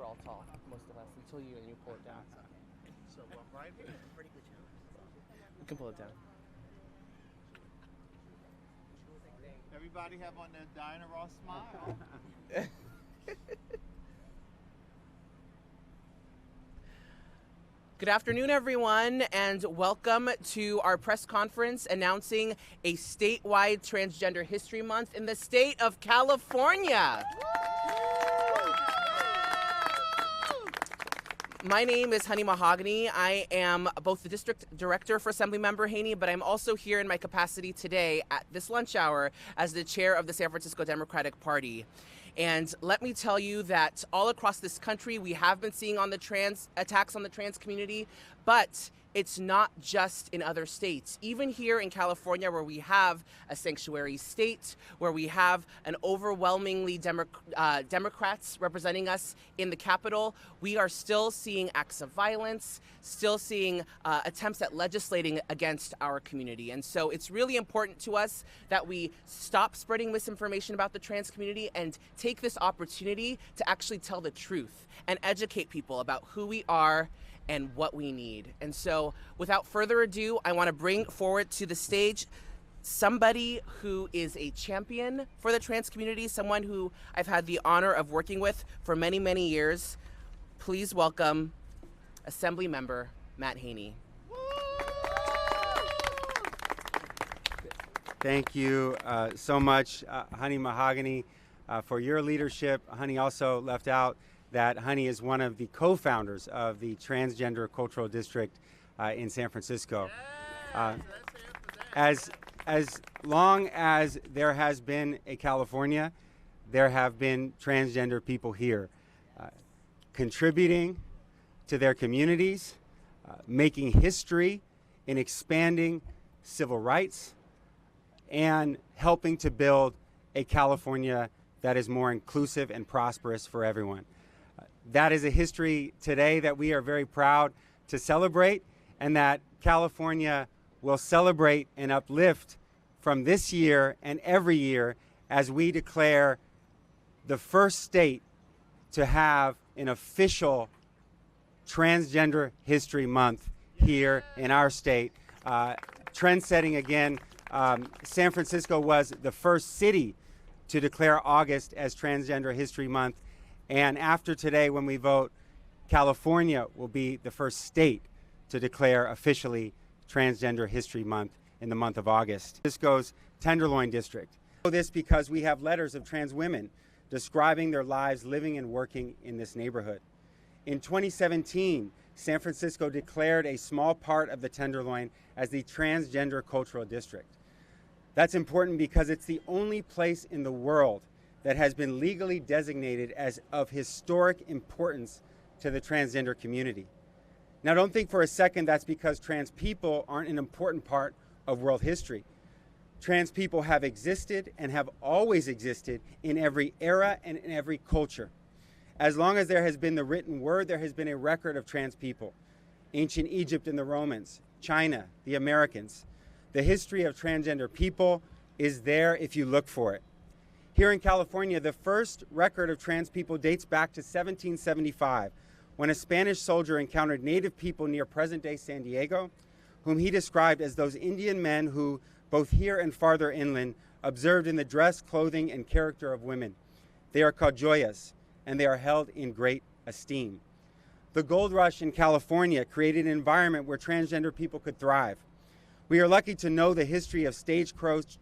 all tall, most of us, until you pull it down. So right here. You can pull it down. Everybody have on their Diana Ross smile. Good afternoon, everyone, and welcome to our press conference announcing a statewide Transgender History Month in the state of California. My name is Honey Mahogany. I am both the district director for Assemblymember Haney, but I'm also here in my capacity today at this lunch hour as the chair of the San Francisco Democratic Party. And let me tell you that all across this country, we have been seeing attacks on the trans community, but it's not just in other states. Even here in California, where we have a sanctuary state, where we have an overwhelmingly Democrats representing us in the Capitol, we are still seeing acts of violence, still seeing attempts at legislating against our community. And so it's really important to us that we stop spreading misinformation about the trans community and take this opportunity to actually tell the truth and educate people about who we are and what we need. And so without further ado, I want to bring forward to the stage somebody who is a champion for the trans community, someone who I've had the honor of working with for many, many years. Please welcome Assemblymember Matt Haney. Thank you so much, Honey Mahogany, for your leadership. Honey also left out that Honey is one of the co-founders of the Transgender Cultural District in San Francisco. As long as there has been a California, there have been transgender people here, contributing to their communities, making history in expanding civil rights, and helping to build a California that is more inclusive and prosperous for everyone. That is a history today that we are very proud to celebrate, and that California will celebrate and uplift from this year and every year as we declare the first state to have an official Transgender History Month here in our state. Trend-setting again, San Francisco was the first city to declare August as Transgender History Month. And after today, when we vote, California will be the first state to declare officially Transgender History Month in the month of August. Francisco's Tenderloin District. I know this because we have letters of trans women describing their lives living and working in this neighborhood. In 2017, San Francisco declared a small part of the Tenderloin as the Transgender Cultural District. That's important because it's the only place in the world that has been legally designated as of historic importance to the transgender community. Now, don't think for a second that's because trans people aren't an important part of world history. Trans people have existed and have always existed in every era and in every culture. As long as there has been the written word, there has been a record of trans people. Ancient Egypt and the Romans, China, the Americans. The history of transgender people is there if you look for it. Here in California, the first record of trans people dates back to 1775, when a Spanish soldier encountered native people near present-day San Diego, whom he described as those Indian men who, both here and farther inland, observed in the dress, clothing, and character of women. They are called joyas, and they are held in great esteem. The gold rush in California created an environment where transgender people could thrive. We are lucky to know the history of stagecoach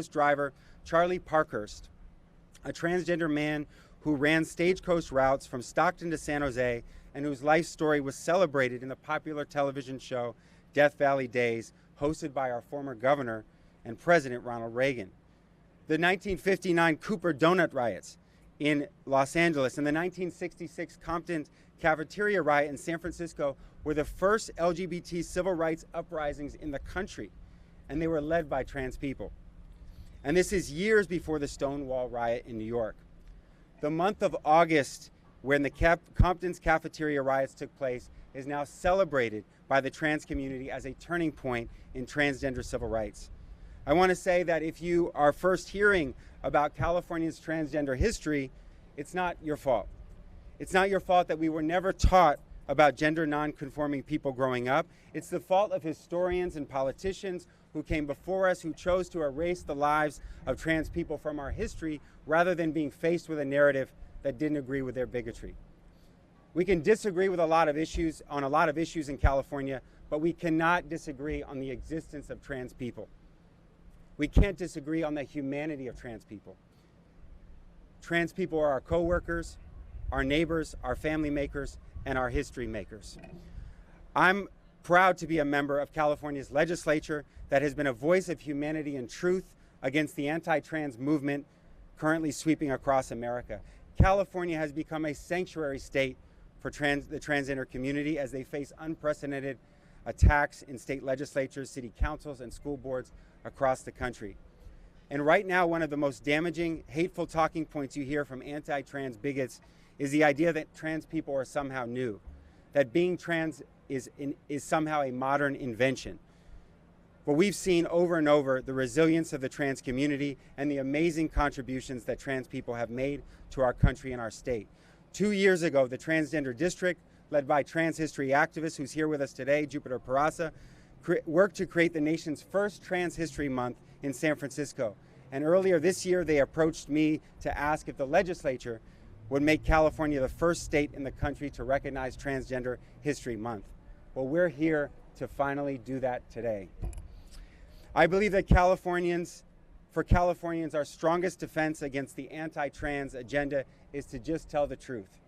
driver Charlie Parkhurst, a transgender man who ran stagecoach routes from Stockton to San Jose and whose life story was celebrated in the popular television show Death Valley Days, hosted by our former governor and president Ronald Reagan. The 1959 Cooper Donut riots in Los Angeles and the 1966 Compton cafeteria riot in San Francisco were the first LGBT civil rights uprisings in the country, and they were led by trans people. And this is years before the Stonewall riot in New York. The month of August, when the Compton's cafeteria riots took place, is now celebrated by the trans community as a turning point in transgender civil rights. I want to say that if you are first hearing about California's transgender history, it's not your fault. It's not your fault that we were never taught about gender non-conforming people growing up. It's the fault of historians and politicians who came before us, who chose to erase the lives of trans people from our history rather than being faced with a narrative that didn't agree with their bigotry. We can disagree with a lot of issues in California, but we cannot disagree on the existence of trans people. We can't disagree on the humanity of trans people. Trans people are our co-workers, our neighbors, our family makers, and our history makers. I'm proud to be a member of California's legislature that has been a voice of humanity and truth against the anti-trans movement currently sweeping across America. California has become a sanctuary state for the transgender community as they face unprecedented attacks in state legislatures, city councils, and school boards across the country. And right now, one of the most damaging, hateful talking points you hear from anti-trans bigots is the idea that trans people are somehow new, that being trans is somehow a modern invention. But we've seen over and over the resilience of the trans community and the amazing contributions that trans people have made to our country and our state. 2 years ago, the Transgender District, led by trans history activist who's here with us today, Jupiter Peraza, worked to create the nation's first Trans History Month in San Francisco. And earlier this year, they approached me to ask if the legislature would make California the first state in the country to recognize Transgender History Month. Well, we're here to finally do that today. I believe that for Californians, our strongest defense against the anti-trans agenda is to just tell the truth.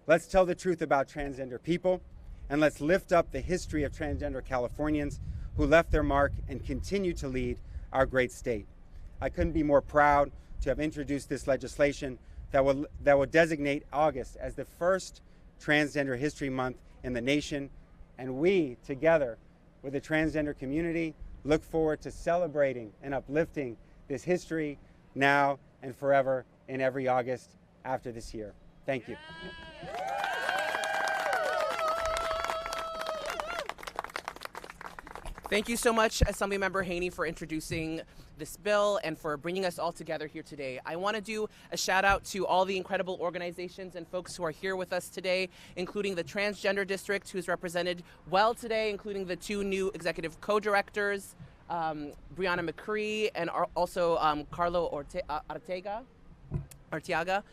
Let's tell the truth about transgender people, and let's lift up the history of transgender Californians who left their mark and continue to lead our great state. I couldn't be more proud to have introduced this legislation that will designate August as the first Transgender History Month in the nation, and we, together with the transgender community, look forward to celebrating and uplifting this history now and forever in every August after this year. Thank you. Thank you so much, Assemblymember Haney, for introducing this bill and for bringing us all together here today. I want to do a shout out to all the incredible organizations and folks who are here with us today, including the Transgender District, who's represented well today, including the two new executive co-directors, Brianna McCree and also Carlo Arteaga.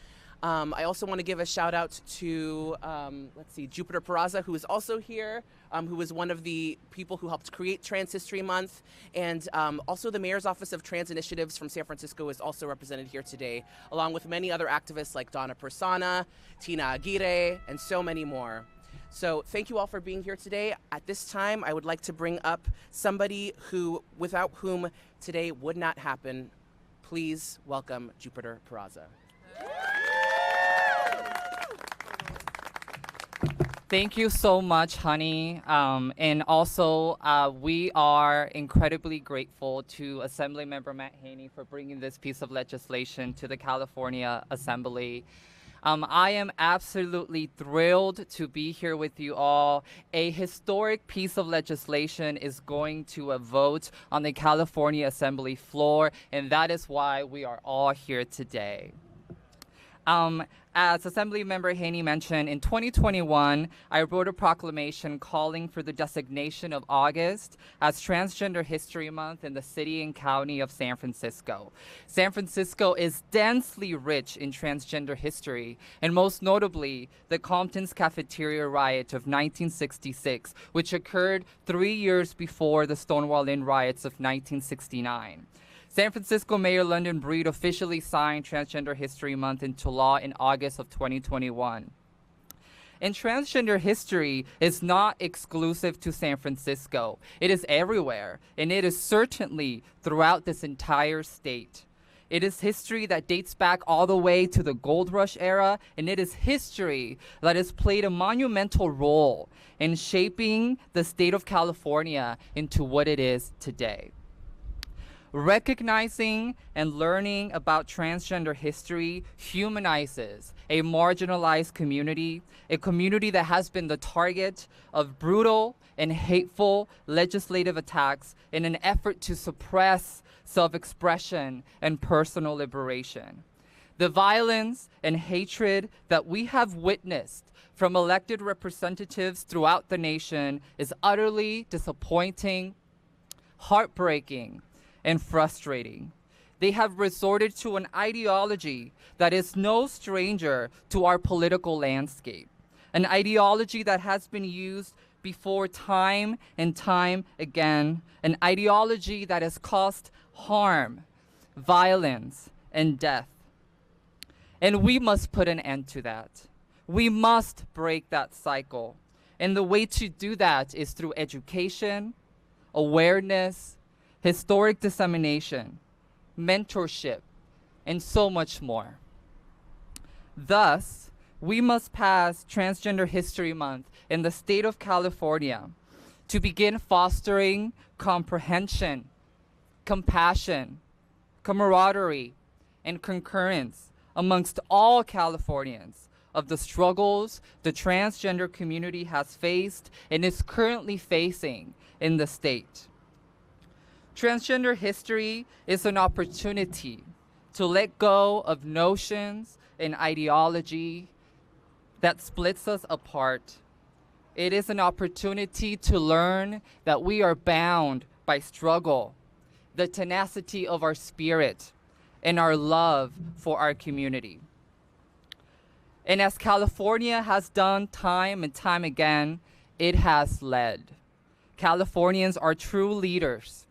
I also want to give a shout out to, Jupiter Peraza, who is also here, who was one of the people who helped create Trans History Month. And also the Mayor's Office of Trans Initiatives from San Francisco is also represented here today, along with many other activists like Donna Persona, Tina Aguirre, and so many more. So thank you all for being here today. At this time, I would like to bring up somebody without whom today would not happen. Please welcome Jupiter Peraza. Thank you so much, honey. And also, we are incredibly grateful to Assemblymember Matt Haney for bringing this piece of legislation to the California Assembly. I am absolutely thrilled to be here with you all. A historic piece of legislation is going to a vote on the California Assembly floor, and that is why we are all here today. As Assemblymember Haney mentioned, in 2021, I wrote a proclamation calling for the designation of August as Transgender History Month in the city and county of San Francisco. San Francisco is densely rich in transgender history, and most notably, the Compton's Cafeteria Riot of 1966, which occurred 3 years before the Stonewall Inn riots of 1969. San Francisco Mayor London Breed officially signed Transgender History Month into law in August of 2021. And transgender history is not exclusive to San Francisco. It is everywhere, and it is certainly throughout this entire state. It is history that dates back all the way to the Gold Rush era, and it is history that has played a monumental role in shaping the state of California into what it is today. Recognizing and learning about transgender history humanizes a marginalized community, a community that has been the target of brutal and hateful legislative attacks in an effort to suppress self-expression and personal liberation. The violence and hatred that we have witnessed from elected representatives throughout the nation is utterly disappointing, heartbreaking, and frustrating. They have resorted to an ideology that is no stranger to our political landscape, an ideology that has been used before time and time again, an ideology that has caused harm, violence, and death. And we must put an end to that. We must break that cycle. And the way to do that is through education, awareness, historic dissemination, mentorship, and so much more. Thus, we must pass Transgender History Month in the state of California to begin fostering comprehension, compassion, camaraderie, and concurrence amongst all Californians of the struggles the transgender community has faced and is currently facing in the state. Transgender history is an opportunity to let go of notions and ideology that splits us apart. It is an opportunity to learn that we are bound by struggle, the tenacity of our spirit, and our love for our community. And as California has done time and time again, it has led. Californians are true leaders.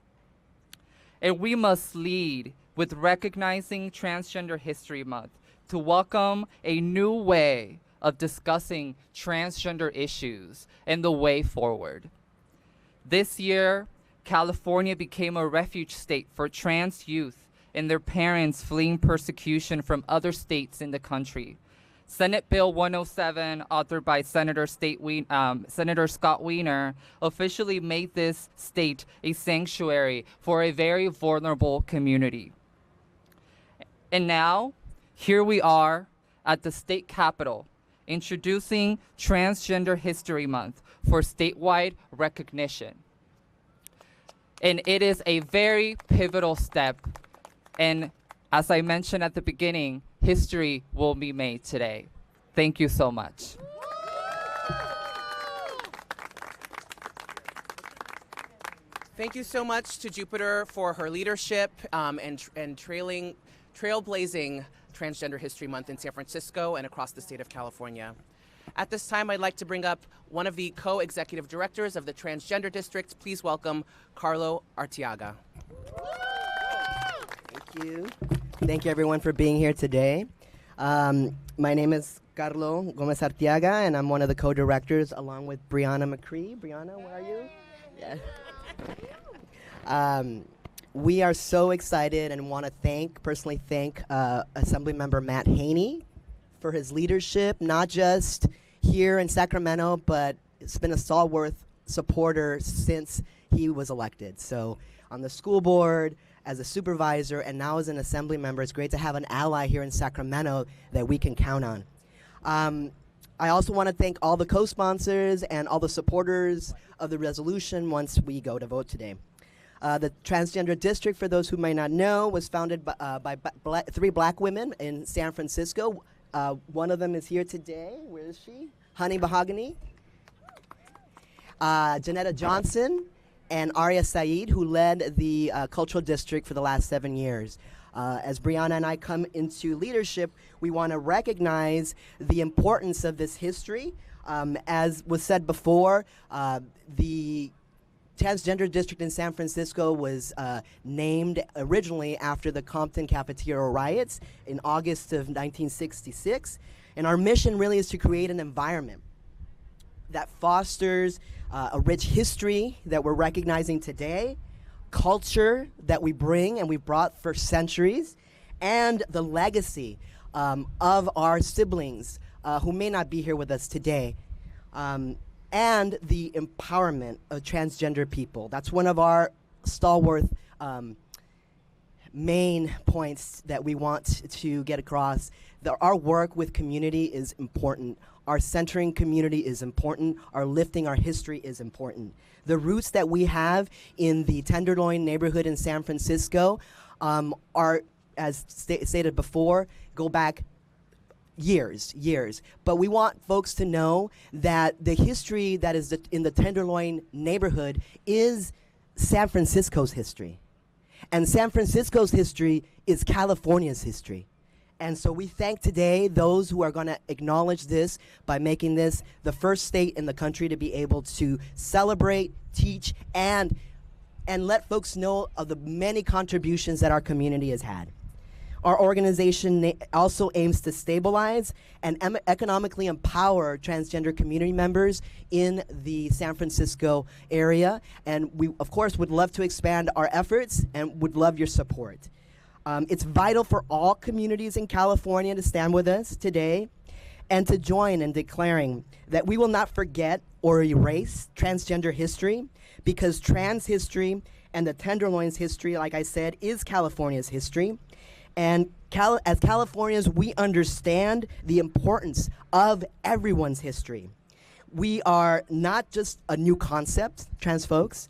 And we must lead with recognizing Transgender History Month to welcome a new way of discussing transgender issues and the way forward. This year, California became a refuge state for trans youth and their parents fleeing persecution from other states in the country. Senate Bill 107, authored by Senator Scott Wiener, officially made this state a sanctuary for a very vulnerable community. And now, here we are at the state capitol, introducing Transgender History Month for statewide recognition. And it is a very pivotal step. And as I mentioned at the beginning, history will be made today. Thank you so much. Thank you so much to Jupiter for her leadership and trailblazing Transgender History Month in San Francisco and across the state of California. At this time, I'd like to bring up one of the co-executive directors of the Transgender District. Please welcome Carlo Arteaga. Thank you. Thank you, everyone, for being here today. My name is Carlo Gomez Arteaga, and I'm one of the co-directors along with Brianna McCree. Brianna, where are you? Yeah. We are so excited and want to personally thank Assemblymember Matt Haney for his leadership, not just here in Sacramento, but it's been a stalwart supporter since he was elected. So on the school board, as a supervisor, and now as an assembly member, it's great to have an ally here in Sacramento that we can count on. I also want to thank all the co-sponsors and all the supporters of the resolution once we go to vote today. The Transgender District, for those who might not know, was founded by three black women in San Francisco. One of them is here today. Where is she? Honey Mahogany. Janetta Johnson and Arya Saeed, who led the Cultural District for the last 7 years. As Brianna and I come into leadership, we want to recognize the importance of this history. As was said before, the Transgender District in San Francisco was named originally after the Compton Cafeteria riots in August of 1966. And our mission really is to create an environment that fosters a rich history that we're recognizing today, culture that we bring and we've brought for centuries, and the legacy of our siblings who may not be here with us today, and the empowerment of transgender people. That's one of our stalwart main points that we want to get across. Our work with community is important. Our centering community is important. Our lifting our history is important. The roots that we have in the Tenderloin neighborhood in San Francisco are as stated before, go back years. But we want folks to know that the history that is in the Tenderloin neighborhood is San Francisco's history. And San Francisco's history is California's history. And so we thank today those who are going to acknowledge this by making this the first state in the country to be able to celebrate, teach, and let folks know of the many contributions that our community has had. Our organization also aims to stabilize and economically empower transgender community members in the San Francisco area. And we, of course, would love to expand our efforts and would love your support. It's vital for all communities in California to stand with us today and to join in declaring that we will not forget or erase transgender history, because trans history and the Tenderloins history, like I said, is California's history. And as Californians, we understand the importance of everyone's history. We are not just a new concept, trans folks.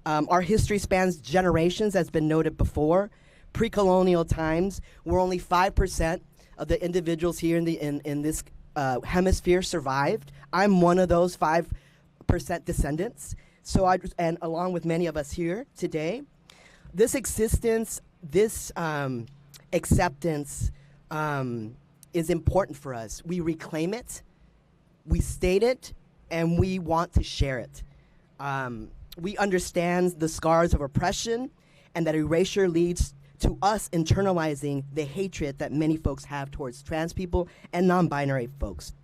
Our history spans generations, as been noted before. Pre-colonial times, where only 5% of the individuals here in this hemisphere survived. I'm one of those 5% descendants. So and along with many of us here today, this existence, this acceptance is important for us. We reclaim it, we state it, and we want to share it. We understand the scars of oppression, and that erasure leads to us internalizing the hatred that many folks have towards trans people and non-binary folks.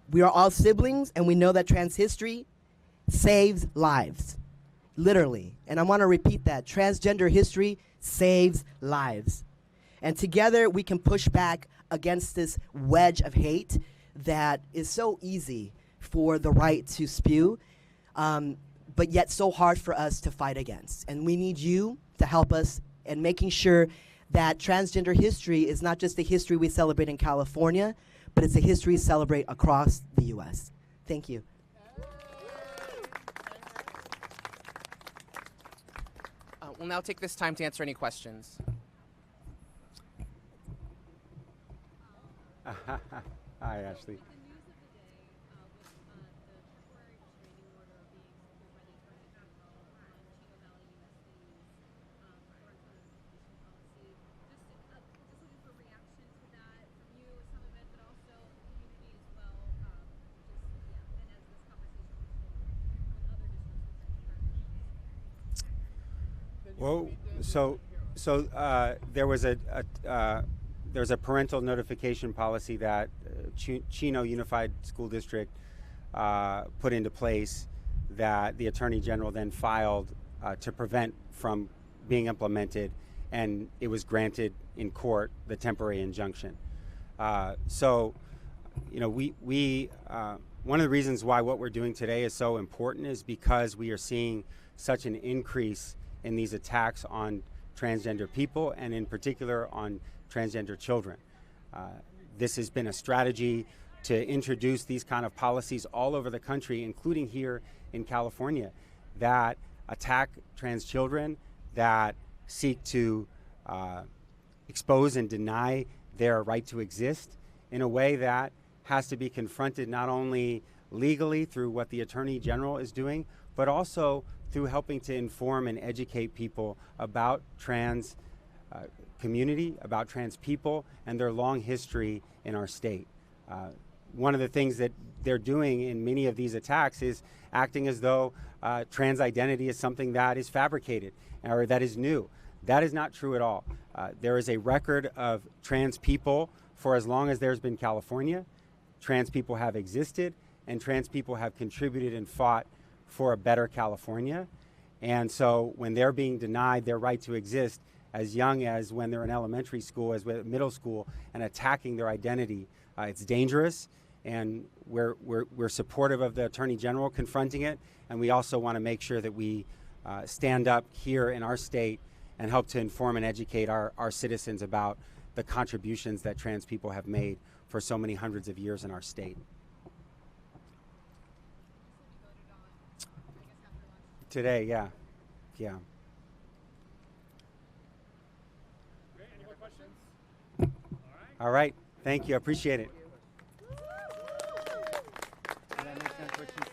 We are all siblings, and we know that trans history saves lives, literally. And I want to repeat that. Transgender history saves lives. And together we can push back against this wedge of hate that is so easy for the right to spew, but yet so hard for us to fight against. And we need you to help us in making sure that transgender history is not just a history we celebrate in California, but it's a history we celebrate across the U.S. Thank you. We'll now take this time to answer any questions. Hi, Ashley. Well, there was a parental notification policy that Chino Unified School District put into place that the Attorney General then filed to prevent from being implemented, and it was granted in court, the temporary injunction. So, you know, one of the reasons why what we're doing today is so important is because we are seeing such an increase in these attacks on transgender people, and in particular on transgender children. This has been a strategy to introduce these kind of policies all over the country, including here in California, that attack trans children, that seek to expose and deny their right to exist in a way that has to be confronted not only legally through what the Attorney General is doing, but also through helping to inform and educate people about trans community, about trans people, and their long history in our state. One of the things that they're doing in many of these attacks is acting as though trans identity is something that is fabricated or that is new. That is not true at all. There is a record of trans people for as long as there's been California. Trans people have existed, and trans people have contributed and fought for a better California. And so when they're being denied their right to exist as young as when they're in elementary school, as middle school, and attacking their identity, it's dangerous. And we're supportive of the Attorney General confronting it. And we also want to make sure that we stand up here in our state and help to inform and educate our citizens about the contributions that trans people have made for so many hundreds of years in our state. Today, yeah. Okay, any more questions? All right. Thank you. I appreciate it. Does that make sense what you